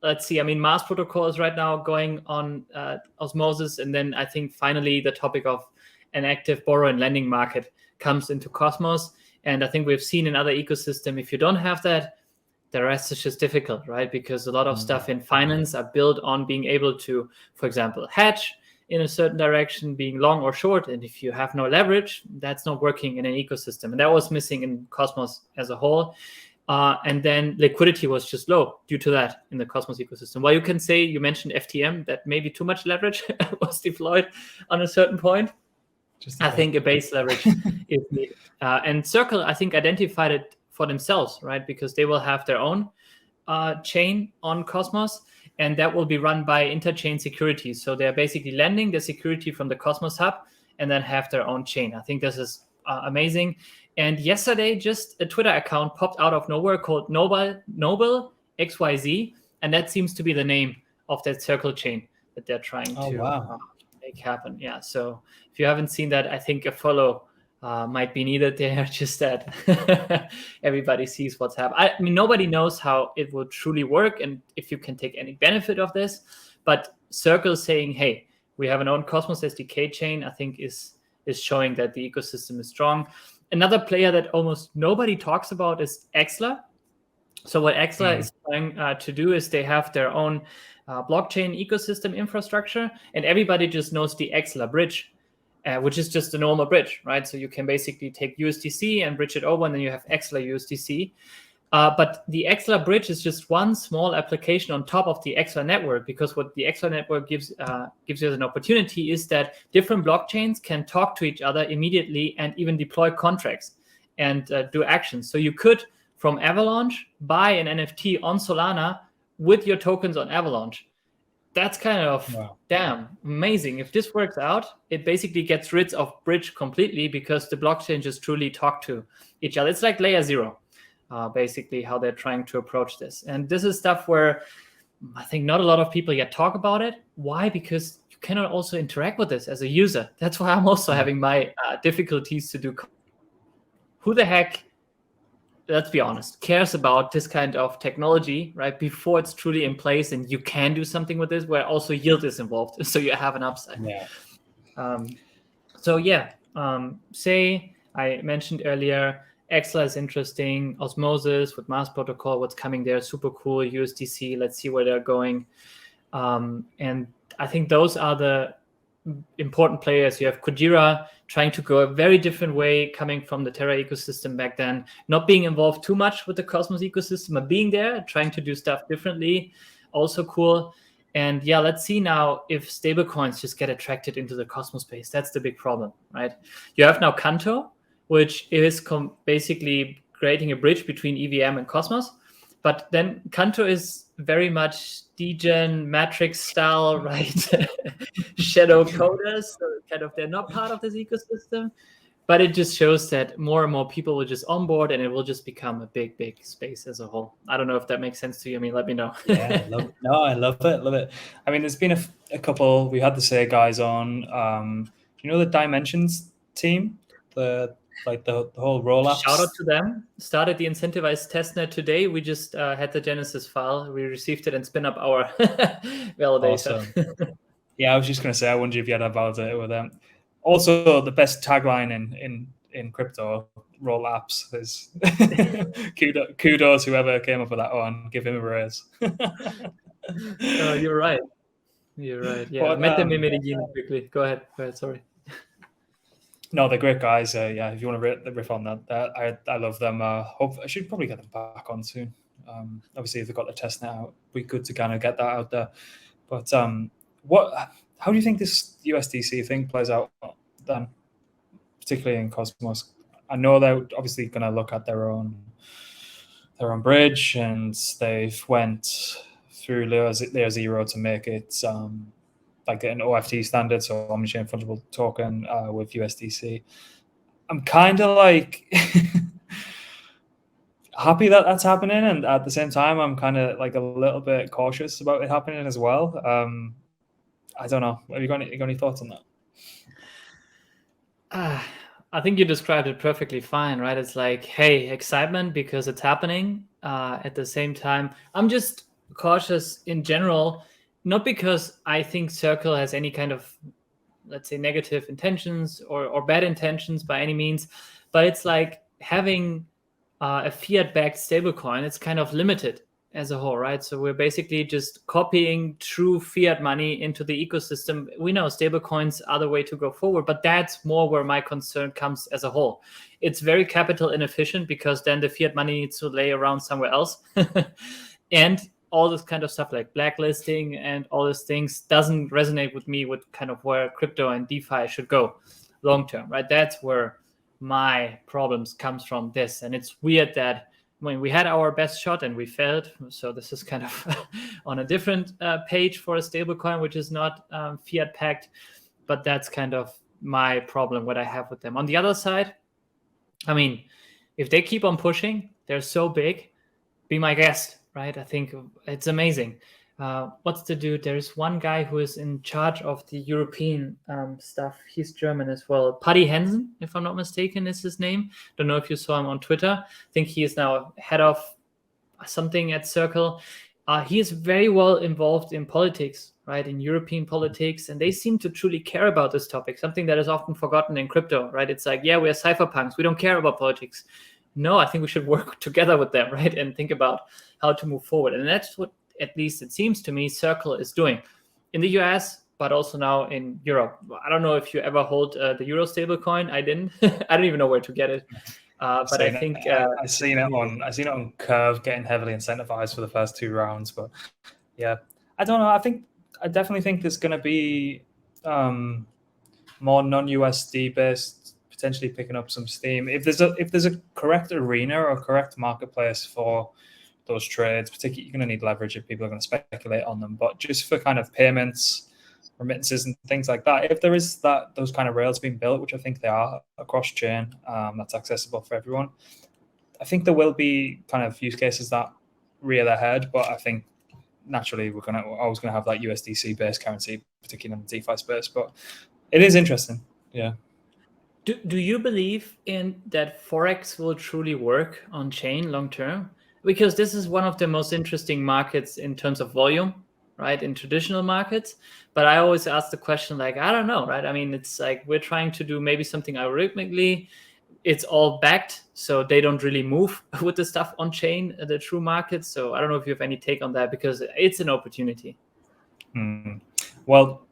Let's see. I mean, Mars Protocol is right now going on Osmosis. And then I think finally the topic of an active borrow and lending market comes into Cosmos. And I think we've seen in other ecosystem, if you don't have that, the rest is just difficult, right? Because a lot of stuff in finance are built on being able to, for example, hedge in a certain direction, being long or short. And if you have no leverage, that's not working in an ecosystem. And that was missing in Cosmos as a whole. And then liquidity was just low due to that in the Cosmos ecosystem. While you can say, you mentioned FTM, that maybe too much leverage was deployed on a certain point. I think a base leverage is needed. And Circle, I think, identified it for themselves, right? Because they will have their own chain on Cosmos, and that will be run by interchain security. So they're basically lending the security from the Cosmos hub and then have their own chain. I think this is amazing. And yesterday, just a Twitter account popped out of nowhere called Noble XYZ, and that seems to be the name of that Circle chain that they're trying to make happen. Yeah. So if you haven't seen that, I think a follow might be needed there, just that everybody sees what's happening. I mean, nobody knows how it will truly work and if you can take any benefit of this, but Circle saying, hey, we have an own Cosmos SDK chain, I think is showing that the ecosystem is strong. Another player that almost nobody talks about is Exla. So what Exla is trying to do is they have their own blockchain ecosystem infrastructure, and everybody just knows the Exla bridge, which is just a normal bridge, right? So you can basically take USDC and bridge it over, and then you have Exla USDC. But the Exla bridge is just one small application on top of the Exla network, because what the Exla network gives you as an opportunity is that different blockchains can talk to each other immediately and even deploy contracts and do actions. So you could, from Avalanche, buy an NFT on Solana with your tokens on Avalanche. That's kind of damn amazing. If this works out, it basically gets rid of bridge completely, because the blockchain just truly talk to each other. It's like layer 0. Basically how they're trying to approach this. And this is stuff where I think not a lot of people yet talk about it. Why? Because you cannot also interact with this as a user. That's why I'm also having my difficulties to do. Who the heck, let's be honest, cares about this kind of technology, right? Before it's truly in place and you can do something with this, where also yield is involved. So you have an upside. Say I mentioned earlier, Exla is interesting. Osmosis with Mars Protocol, what's coming there, super cool. USDC, let's see where they're going. And I think those are the important players. You have Kujira trying to go a very different way, coming from the Terra ecosystem back then, not being involved too much with the Cosmos ecosystem, but being there, trying to do stuff differently. Also cool. And yeah, let's see now if stablecoins just get attracted into the Cosmos space. That's the big problem, right? You have now Kanto, which is basically creating a bridge between EVM and Cosmos. But then Kanto is very much degen, matrix style, right? Shadow coders, so kind of they're not part of this ecosystem. But it just shows that more and more people will just onboard, and it will just become a big, big space as a whole. I don't know if that makes sense to you. I mean, let me know. I love it. I mean, there's been a couple. We had the Say guys on. You know the Dimensions team, the whole roll-ups. Shout out to them. Started the incentivized testnet today. We just had the Genesis file. We received it and spin up our validator. Awesome. Yeah, I was just going to say, I wonder if you had a validator with them. Also, the best tagline in crypto, roll-ups, is kudos whoever came up with that one. Give him a raise. You're right. Yeah, I met them in Medellin quickly. Go ahead. Sorry. No, they're great guys. If you want to riff on that, I love them. I should probably get them back on soon. Obviously, if they've got the testnet out, we good to kind of get that out there. But how do you think this USDC thing plays out then, particularly in Cosmos? I know they're obviously going to look at their own bridge, and they've went through layer 0 to make it like an OFT standard, so omnichain fungible token with USDC. I'm kind of like happy that that's happening, and at the same time, I'm kind of like a little bit cautious about it happening as well. I don't know. Have you got any thoughts on that? I think you described it perfectly fine, right? It's like, hey, excitement because it's happening. At the same time, I'm just cautious in general. Not because I think Circle has any kind of, let's say, negative intentions or bad intentions by any means, but it's like having a fiat-backed stablecoin. It's kind of limited as a whole, right? So we're basically just copying true fiat money into the ecosystem. We know stablecoins are the way to go forward, but that's more where my concern comes as a whole. It's very capital inefficient, because then the fiat money needs to lay around somewhere else. And all this kind of stuff like blacklisting and all these things doesn't resonate with me with kind of where crypto and DeFi should go. long term, right? That's where my problems comes from this. And it's weird that when we had our best shot and we failed, so this is kind of on a different page for a stablecoin, which is not fiat pegged, but that's kind of my problem, what I have with them. On the other side, I mean, if they keep on pushing, they're so big, be my guest, right? I think it's amazing. What's the dude? There's one guy who is in charge of the European stuff. He's German as well. Paddy Hansen, if I'm not mistaken, is his name. Don't know if you saw him on Twitter. I think he is now head of something at Circle. He is very well involved in politics, right? In European politics. And they seem to truly care about this topic, something that is often forgotten in crypto, right? It's like, yeah, we're cypherpunks. We don't care about politics. No, I think we should work together with them, right? And think about how to move forward. And that's what, at least it seems to me, Circle is doing in the US, but also now in Europe. I don't know if you ever hold the Euro stablecoin. I didn't. I don't even know where to get it. But I think I've seen it on Curve getting heavily incentivized for the first 2 rounds. But yeah, I don't know. I definitely think there's going to be more non-USD based, potentially picking up some steam. If there's a correct arena or correct marketplace for those trades, particularly, you're going to need leverage if people are going to speculate on them. But just for kind of payments, remittances, and things like that, if there is those kind of rails being built, which I think they are across chain, that's accessible for everyone, I think there will be kind of use cases that rear their head. But I think naturally we're always going to have that USDC based currency, particularly in the DeFi space. But it is interesting. Yeah. Do you believe in that Forex will truly work on chain long term? Because this is one of the most interesting markets in terms of volume, right, in traditional markets. But I always ask the question, like, I don't know, right? I mean, it's like we're trying to do maybe something algorithmically. It's all backed, so they don't really move with the stuff on chain, the true markets. So I don't know if you have any take on that, because it's an opportunity. Well,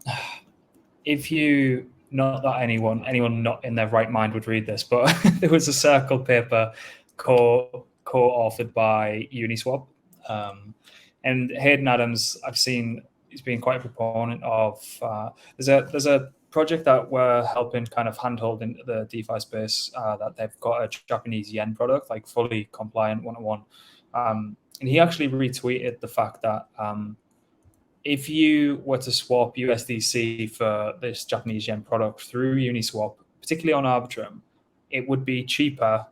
if you, not that anyone not in their right mind would read this, but there was a Circle paper co-authored by Uniswap, and Hayden Adams, I've seen, he's been quite a proponent of. There's a project that we're helping kind of handhold in the DeFi space, that they've got a Japanese yen product, like fully compliant 101. And he actually retweeted the fact that if you were to swap USDC for this Japanese yen product through Uniswap, particularly on Arbitrum, it would be cheaper,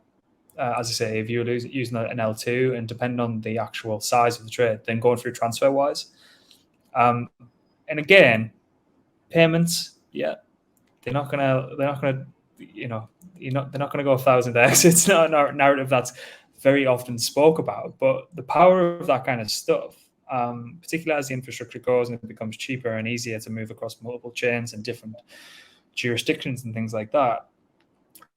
as I say, if you're using an L2, and depending on the actual size of the trade, then going through TransferWise. And again, payments, yeah, they're not gonna, they're not gonna go 1,000x. It's not a narrative that's very often spoke about, but the power of that kind of stuff, particularly as the infrastructure grows and it becomes cheaper and easier to move across multiple chains and different jurisdictions and things like that,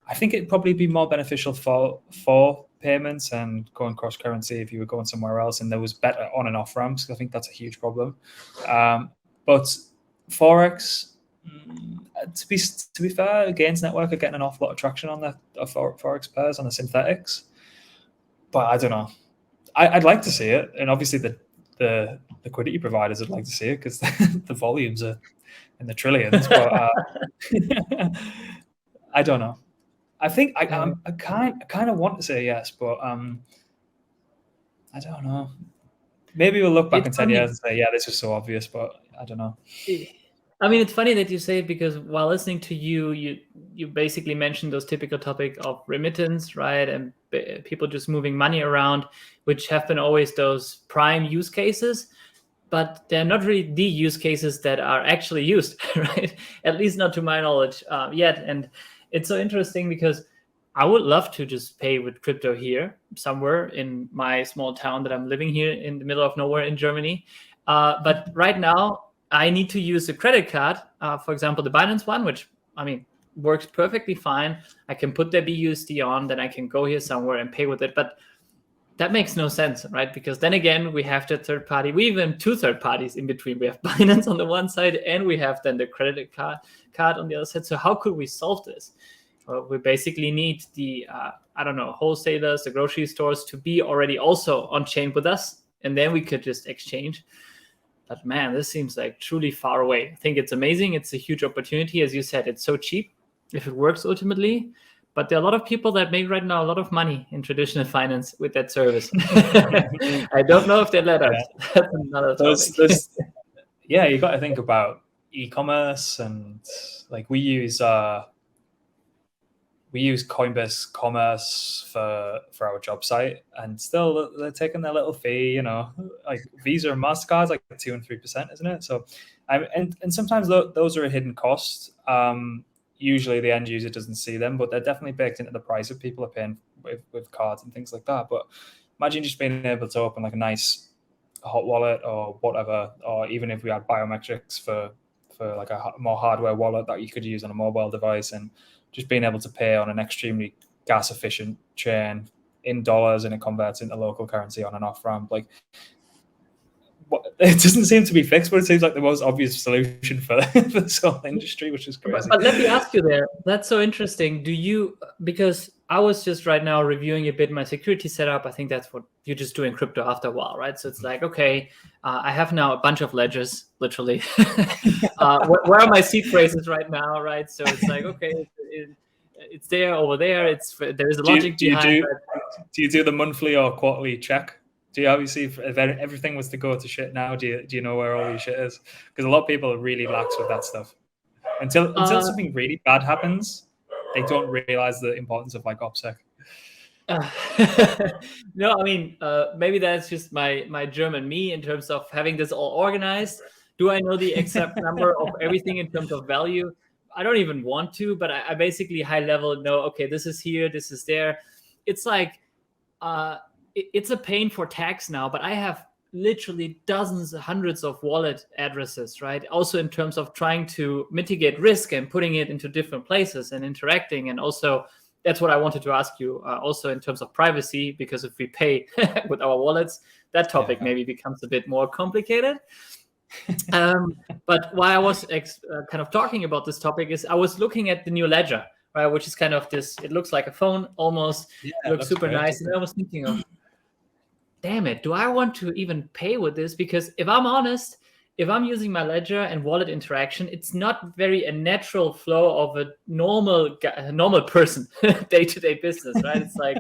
I think it'd probably be more beneficial for payments and going cross currency if you were going somewhere else and there was better on and off ramps. I think that's a huge problem. But Forex, to be fair, Gains Network are getting an awful lot of traction on the Forex pairs on the synthetics. But I don't know. I'd like to see it, and obviously the liquidity providers would like to see it because the volumes are in the trillions. But I don't know. I think I kind of want to say yes, but I don't know. Maybe we'll look back in 10 years and say, yeah, this was so obvious, but I don't know. I mean, it's funny that you say it, because while listening to you basically mentioned those typical topic of remittance, right? And people just moving money around, which have been always those prime use cases, but they're not really the use cases that are actually used, right? At least not to my knowledge yet. And it's so interesting because I would love to just pay with crypto here somewhere in my small town that I'm living here in the middle of nowhere in Germany. But right now I need to use a credit card, for example, the Binance one, which, I mean, works perfectly fine. I can put the BUSD on, then I can go here somewhere and pay with it. But that makes no sense, right? Because then again, we have the third party. We even have 2 third parties in between. We have Binance on the one side, and we have then the credit card on the other side. So how could we solve this? We basically need the, wholesalers, the grocery stores to be already also on chain with us, and then we could just exchange. But man, this seems like truly far away. I think it's amazing. It's a huge opportunity. As you said, it's so cheap. if it works ultimately. But there are a lot of people that make right now a lot of money in traditional finance with that service. I don't know if they let us. That's another topic. Yeah, you got to think about e-commerce, and like we use Coinbase Commerce for our job site, and still they're taking their little fee. You know, like Visa and Mastercard's like 2 and 3%, isn't it? So, and sometimes those are a hidden cost. Usually the end user doesn't see them, but they're definitely baked into the price of people are paying with cards and things like that. But imagine just being able to open like a nice hot wallet or whatever, or even if we had biometrics for like a more hardware wallet that you could use on a mobile device, and just being able to pay on an extremely gas efficient chain in dollars, and it converts into local currency on an off ramp. Like, it doesn't seem to be fixed, but it seems like the most obvious solution for this whole industry, which is crazy. But let me ask you there. That's so interesting. Because I was just right now reviewing a bit my security setup. I think that's what you just do in crypto after a while, right? So it's like, okay, I have now a bunch of ledgers, literally. Where are my seed phrases right now, right? So it's like, okay, it's there, over there. There is a logic behind. Do you do the monthly or quarterly check? Do you obviously, if everything was to go to shit now, do you know where all your shit is? Because a lot of people are really lax with that stuff. Until something really bad happens, they don't realize the importance of like OPSEC. No, I mean, maybe that's just my German me in terms of having this all organized. Do I know the exact number of everything in terms of value? I don't even want to, but I basically high level know, okay, this is here, this is there. It's like, it's a pain for tax now, but I have literally dozens, hundreds of wallet addresses, right? Also in terms of trying to mitigate risk and putting it into different places and interacting. And also, that's what I wanted to ask you, also in terms of privacy, because if we pay with our wallets, that topic maybe becomes a bit more complicated. But why I was kind of talking about this topic is I was looking at the new ledger, right, which is kind of this, it looks like a phone almost, looks super nice. And I was thinking of, damn it, do I want to even pay with this? Because if I'm honest, if I'm using my ledger and wallet interaction, it's not very a natural flow of a normal person day-to-day business, right? It's like,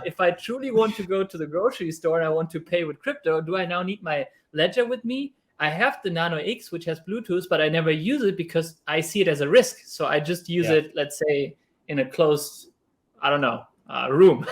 if I truly want to go to the grocery store and I want to pay with crypto, do I now need my ledger with me? I have the Nano X, which has Bluetooth, but I never use it because I see it as a risk. So I just use it, let's say, in a closed, I don't know, room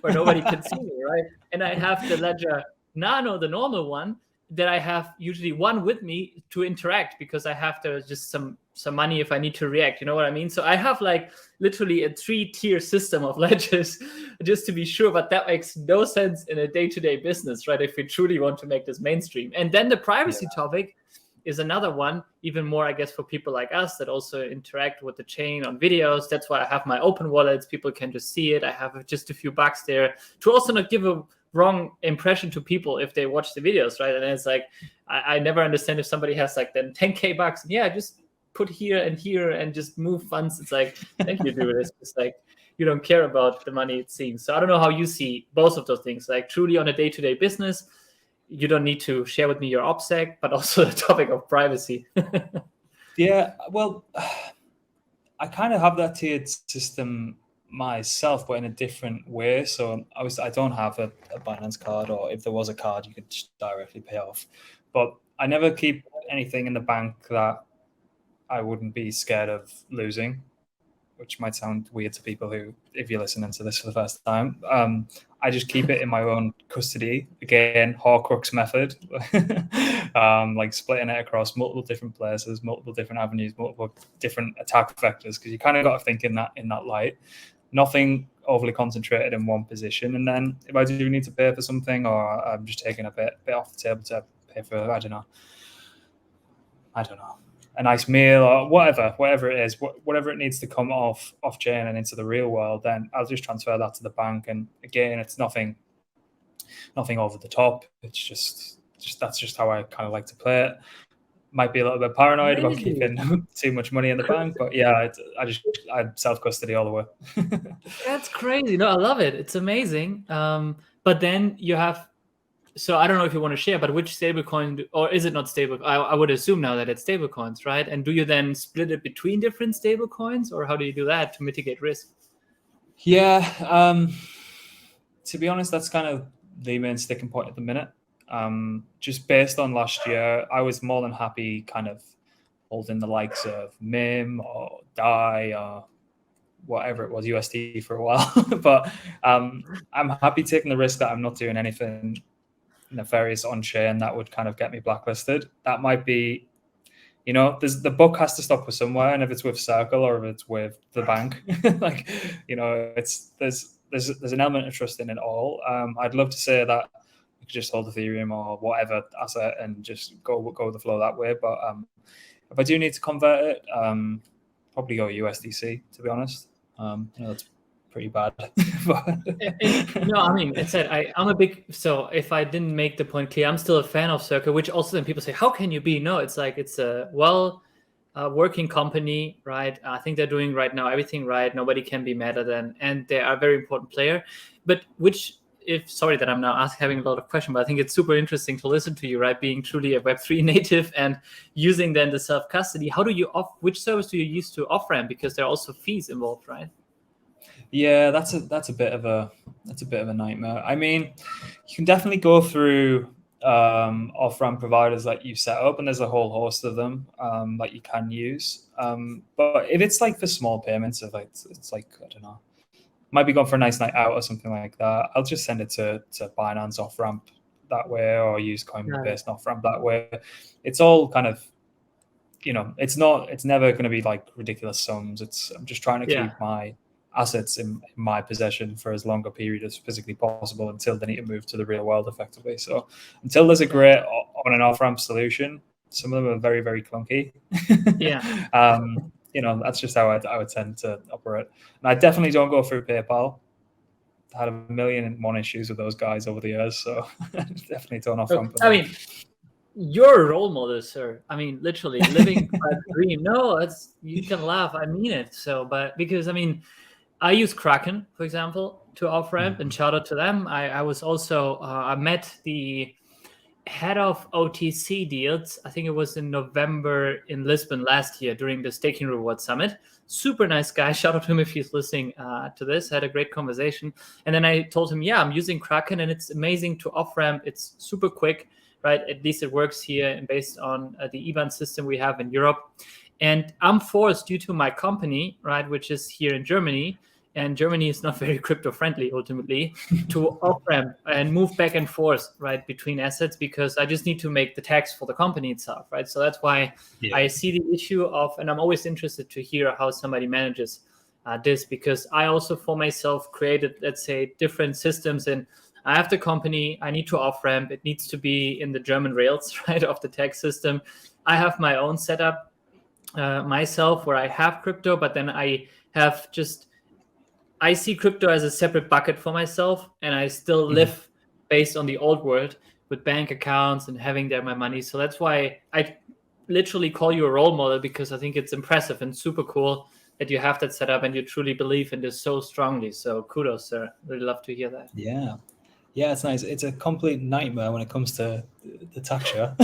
where nobody can see me, right? And I have the Ledger Nano, the normal one, that I have usually one with me to interact because I have to just some money if I need to react. You know what I mean? So I have like literally a 3-tier system of ledgers just to be sure, but that makes no sense in a day-to-day business, right? If we truly want to make this mainstream. And then the privacy topic is another one, even more, I guess, for people like us that also interact with the chain on videos. That's why I have my open wallets. People can just see it. I have just a few bucks there to also not give a wrong impression to people if they watch the videos, right? And it's like, I never understand if somebody has like then 10K bucks. And just put here and just move funds. It's like, thank you, dude. It's just like, you don't care about the money, it seems. So I don't know how you see both of those things, like truly on a day-to-day business, you don't need to share with me your OPSEC, but also the topic of privacy. Yeah, well, I kind of have that tiered system myself, but in a different way. So I don't have a Binance card, or if there was a card, you could just directly pay off. But I never keep anything in the bank that I wouldn't be scared of losing, which might sound weird to people who, if you're listening to this for the first time, I just keep it in my own custody. Again, Horcrux method, like splitting it across multiple different places, multiple different avenues, multiple different attack vectors, because you kind of got to think in that light. Nothing overly concentrated in one position. And then if I do need to pay for something, or I'm just taking a bit off the table to pay for, I don't know, a nice meal or whatever it is, whatever it needs to come off chain and into the real world, then I'll just transfer that to the bank. And again, it's nothing over the top. It's just that's just how I kind of like to play it. Might be a little bit paranoid about keeping too much money in the bank, but I self-custody all the way. That's crazy. No, I love it. It's amazing. But then you have So I don't know if you want to share, but which stablecoin, or is it not stable? I would assume now that it's stablecoins, right? And do you then split it between different stablecoins, or how do you do that to mitigate risk? Yeah, to be honest, that's kind of the main sticking point at the minute. Just based on last year, I was more than happy kind of holding the likes of MIM or DAI or whatever it was, UST for a while. But I'm happy taking the risk that I'm not doing anything nefarious on chain that would kind of get me blacklisted. That might be, the buck has to stop with somewhere, and if it's with Circle or if it's with the bank, like, there's an element of trust in it all. I'd love to say that you could just hold Ethereum or whatever asset and just go with the flow that way. But if I do need to convert it, probably go USDC, to be honest. That's pretty bad. No, I mean, it said I'm a big. So if I didn't make the point clear, I'm still a fan of Circle, which also then people say, how can you be? No, it's like it's a working company, right? I think they're doing right now everything right. Nobody can be mad at them, and they are a very important player. But sorry that I'm now having a lot of questions, but I think it's super interesting to listen to you, right? Being truly a Web3 native and using then the self-custody. How do you which service do you use to off-ramp? Because there are also fees involved, right? Yeah, that's a bit of a nightmare. I mean, you can definitely go through off-ramp providers that you set up, and there's a whole host of them that you can use. But if it's like for small payments, if it's like, I don't know, might be going for a nice night out or something like that, I'll just send it to Binance off-ramp that way, or use Coinbase off-ramp that way. It's all kind of, it's never going to be like ridiculous sums. I'm just trying to keep my assets in my possession for as long a period as physically possible until they need to move to the real world effectively. So until there's a great on and off ramp solution, some of them are very, very clunky. That's just how I would tend to operate. And I definitely don't go through PayPal. I had 1,000,001 issues with those guys over the years, so definitely don't off ramp. I mean, you're a role model, sir. I mean, literally living a dream. No, you can laugh. I mean it. So, but because I mean, I use Kraken, for example, to off-ramp, and shout out to them. I was also, I met the head of OTC deals. I think it was in November in Lisbon last year during the Staking Reward Summit. Super nice guy. Shout out to him if he's listening to this. Had a great conversation. And then I told him, I'm using Kraken and it's amazing to off-ramp. It's super quick, right? At least it works here and based on the IBAN system we have in Europe. And I'm forced, due to my company, right, which is here in Germany, and Germany is not very crypto friendly ultimately, to off-ramp and move back and forth, right, between assets, because I just need to make the tax for the company itself, right? So that's why I see the issue of, and I'm always interested to hear how somebody manages this, because I also for myself created, let's say, different systems, and I have the company, I need to off-ramp, it needs to be in the German rails, right, of the tax system. I have my own setup myself where I have crypto, but then I see crypto as a separate bucket for myself, and I still live based on the old world with bank accounts and having there my money. So that's why I literally call you a role model, because I think it's impressive and super cool that you have that set up and you truly believe in this so strongly. So kudos, sir. Really love to hear that. Yeah, it's nice. It's a complete nightmare when it comes to the tax year.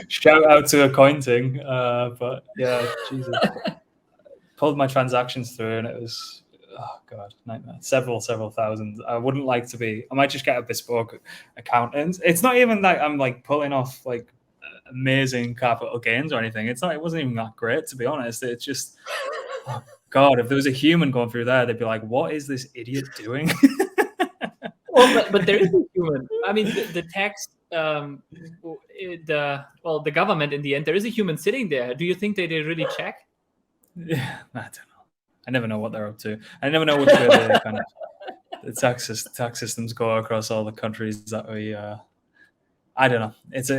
Shout out to accounting. But yeah, Jesus. Pulled my transactions through and it was, oh God, nightmare. Several thousand. I wouldn't like to be. I might just get a bespoke accountant. It's not even like I'm like pulling off like amazing capital gains or anything. It wasn't even that great, to be honest. It's just, oh God, if there was a human going through there, they'd be like, what is this idiot doing? Well, but there is a human. I mean, the tax, the government in the end, there is a human sitting there. Do you think they really check? Yeah, I don't know. I never know what they're up to. I never know which way the kind of the tax systems go across all the countries that we. I don't know. It's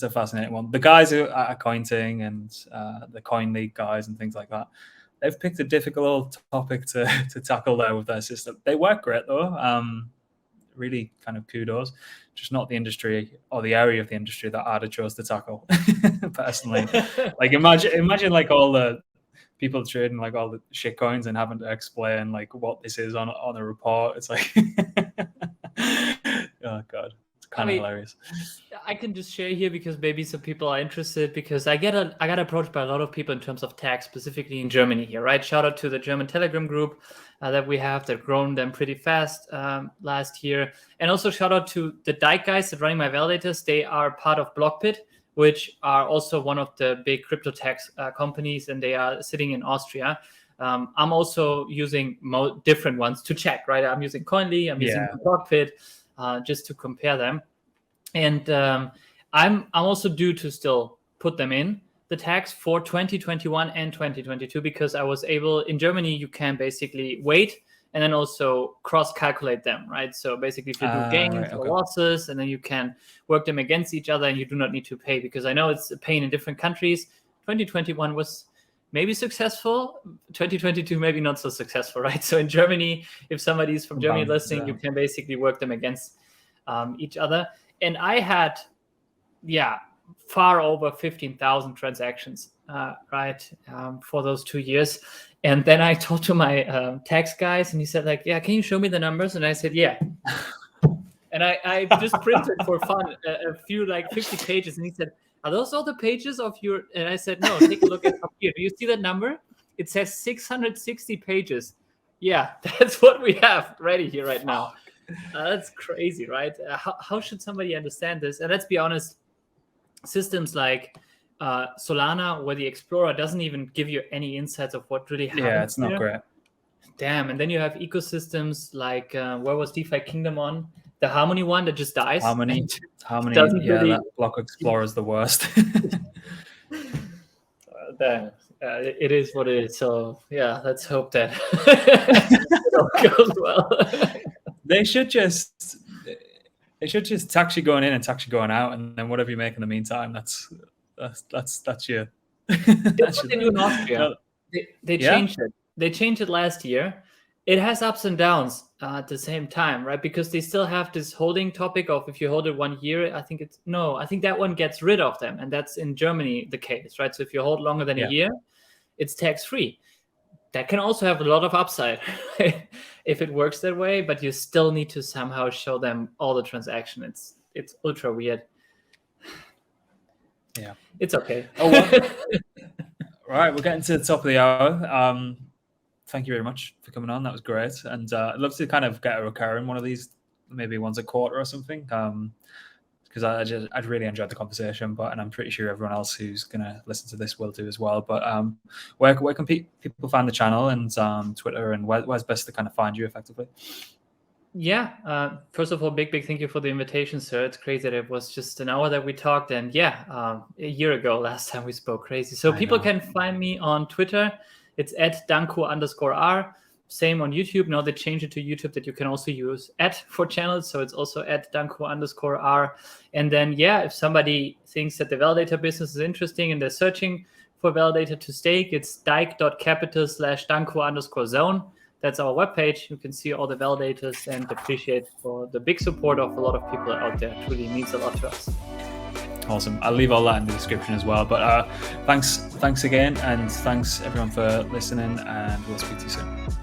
a fascinating one. The guys who are accounting and the Coin League guys and things like that, they've picked a difficult topic to tackle there with their system. They work great though. Really kind of kudos. Just not the industry or the area of the industry that I'd have chose to tackle personally. Like imagine like all the people trading like all the shit coins and having to explain like what this is on a report. It's like, oh god, it's kind of hilarious. I can just share here because maybe some people are interested, because I got approached by a lot of people in terms of tax, specifically in Germany here, right? Shout out to the German Telegram group that we have that grown them pretty fast last year. And also shout out to the Dike guys that running my validators. They are part of Blockbit, which are also one of the big crypto tax companies, and they are sitting in Austria. I'm also using different ones to check, right? I'm using Coinly, I'm using Blockbit, just to compare them. And I'm also due to still put them in the tax for 2021 and 2022, because I was able, in Germany, you can basically wait and then also cross-calculate them, right? So basically, if you do gains or losses, and then you can work them against each other, and you do not need to pay, because I know it's a pain in different countries. 2021 was maybe successful. 2022 maybe not so successful, right? So in Germany, if somebody's from Germany listening, you can basically work them against each other. And I had, far over 15,000 transactions, right, for those 2 years. And then I talked to my tax guys, and he said, like, can you show me the numbers? And I said, yeah. And I just printed for fun a few, like 50 pages. And he said, are those all the pages of your? And I said, no, take a look at up here. Do you see that number? It says 660 pages. Yeah, that's what we have ready here right now. That's crazy, right? How should somebody understand this? And let's be honest, systems like Solana, where the Explorer doesn't even give you any insights of what really happens. Yeah, it's not great. Damn. And then you have ecosystems like, where was DeFi Kingdom on? The Harmony one that just dies. Harmony. That block Explorer is the worst. Damn. It is what it is. So yeah, let's hope that it goes well. They should just tax you going in and tax you going out, and then whatever you make in the meantime, that's your. That's what they do in Austria. They changed it. They changed it last year. It has ups and downs at the same time, right? Because they still have this holding topic of, if you hold it 1 year, I think that one gets rid of them, and that's in Germany the case, right? So if you hold longer than a year, it's tax free. That can also have a lot of upside if it works that way, but you still need to somehow show them all the transaction. It's ultra weird. Yeah, it's okay. Oh well. Right, we're getting to the top of the hour. Thank you very much for coming on. That was great, and I'd love to kind of get a recurring one of these, maybe once a quarter or something. Because I'd really enjoyed the conversation, and I'm pretty sure everyone else who's going to listen to this will do as well. But where can people find the channel, and Twitter, and where's best to kind of find you effectively? Yeah, first of all, big thank you for the invitation, sir. It's crazy that it was just an hour that we talked, and a year ago last time we spoke. Crazy. So people can find me on Twitter. It's @Danko_R. Same on YouTube. Now they changed it to YouTube that you can also use for channels. So it's also @Danko_R. And then, if somebody thinks that the validator business is interesting and they're searching for validator to stake, it's dike.capital/Danko_zone. That's our webpage. You can see all the validators, and appreciate for the big support of a lot of people out there. It really means a lot to us. Awesome. I'll leave all that in the description as well. But thanks again, and thanks everyone for listening, and we'll speak to you soon.